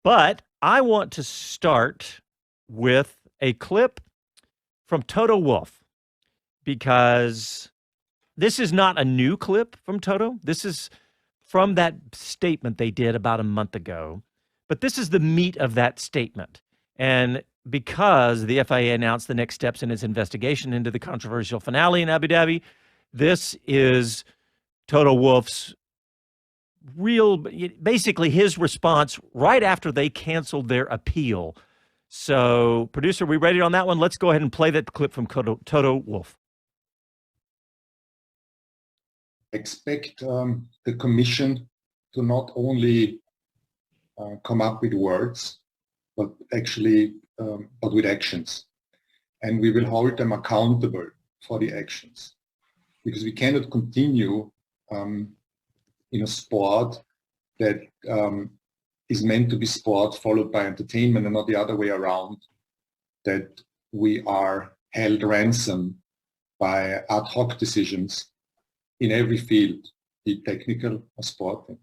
But I want to start with a clip from Toto Wolff, because this is not a new clip from Toto. This is from that statement they did about a month ago. But this is the meat of that statement. And because the FIA announced the next steps in its investigation into the controversial finale in Abu Dhabi, this is Toto Wolff's basically his response right after they canceled their appeal. So, producer, we ready on that one? Let's go ahead and play that clip from Toto Wolff. Expect the Commission to not only come up with words, but actually but with actions. And we will hold them accountable for the actions. Because we cannot continue in a sport that is meant to be sport followed by entertainment, and not the other way around, that we are held ransom by ad hoc decisions in every field, be it technical or sporting.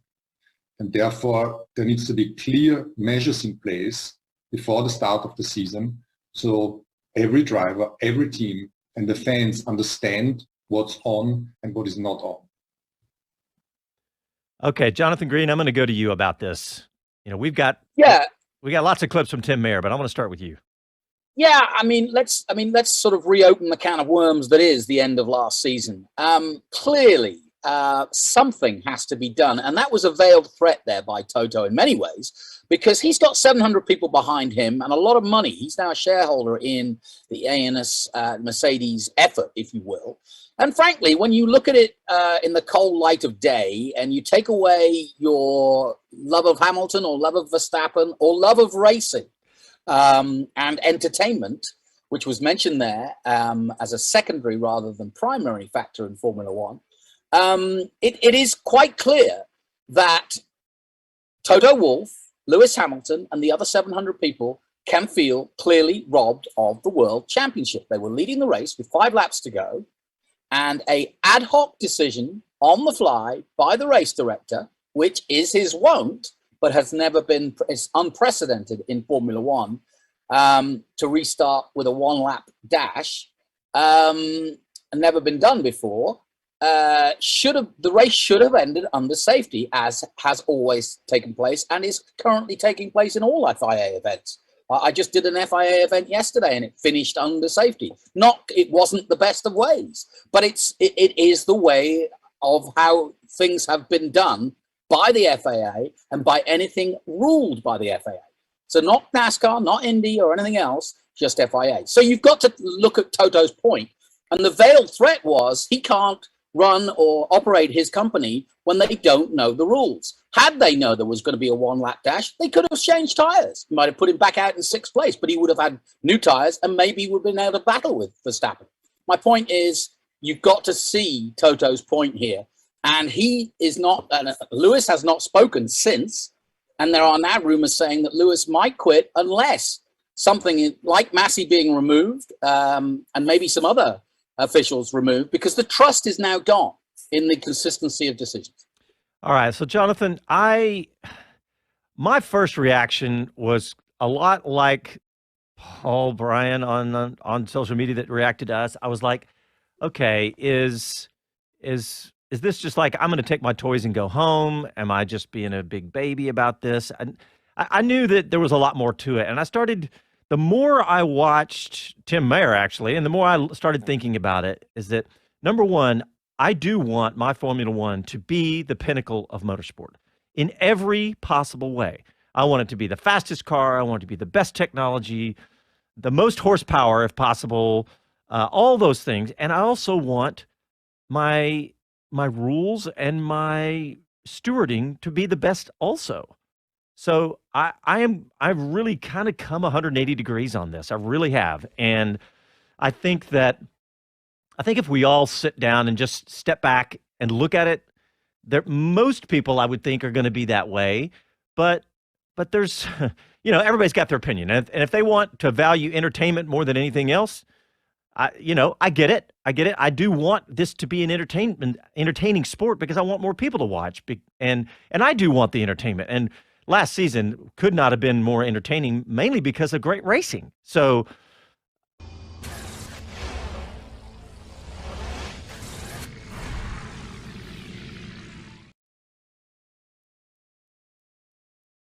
And therefore, there needs to be clear measures in place before the start of the season, so every driver, every team, and the fans understand what's on and what is not on. Okay, Jonathan Green, I'm going to go to you about this. You know, we got lots of clips from Tim Mayer, but I want to start with you. Yeah, let's sort of reopen the can of worms that is the end of last season. Clearly, something has to be done, and that was a veiled threat there by Toto in many ways, because he's got 700 people behind him and a lot of money. He's now a shareholder in the ANS Mercedes effort, if you will. And frankly, when you look at it in the cold light of day, and you take away your love of Hamilton or love of Verstappen or love of racing, and entertainment, which was mentioned there as a secondary rather than primary factor in Formula One, it is quite clear that Toto Wolff, Lewis Hamilton, and the other 700 people can feel clearly robbed of the World Championship. They were leading the race with 5 laps to go, and an ad hoc decision on the fly by the race director, which is his wont, but has never been, it's unprecedented in Formula One, to restart with a 1-lap dash, and never been done before. The race should have ended under safety, as has always taken place and is currently taking place in all FIA events. I just did an FIA event yesterday and it finished under safety. It wasn't the best of ways, but it is the way of how things have been done by the FIA and by anything ruled by the FIA. So not NASCAR, not Indy or anything else, just FIA. So you've got to look at Toto's point. And the veiled threat was he can't run or operate his company when they don't know the rules. Had they known there was going to be a 1-lap dash, they could have changed tires. Might have put him back out in 6th place, but he would have had new tires and maybe would have been able to battle with Verstappen. My point is, you've got to see Toto's point here. And he is not, Lewis has not spoken since. And there are now rumors saying that Lewis might quit unless something like Massey being removed and maybe some other officials removed, because the trust is now gone in the consistency of decisions. All right. So, Jonathan, my first reaction was a lot like Paul Bryan on social media that reacted to us. I was like, okay, is this just like, I'm going to take my toys and go home? Am I just being a big baby about this? I knew that there was a lot more to it. And the more I watched Tim Mayer, actually, and the more I started thinking about it, is that, number one, I do want my Formula One to be the pinnacle of motorsport in every possible way. I want it to be the fastest car. I want it to be the best technology, the most horsepower if possible, all those things. And I also want my rules and my stewarding to be the best also. So I've really kind of come 180 degrees on this. I really have. And I think if we all sit down and just step back and look at it, most people I would think are going to be that way. But there's, everybody's got their opinion. And if they want to value entertainment more than anything else, I get it. I do want this to be an entertaining sport because I want more people to watch. And I do want the entertainment. And last season could not have been more entertaining, mainly because of great racing. So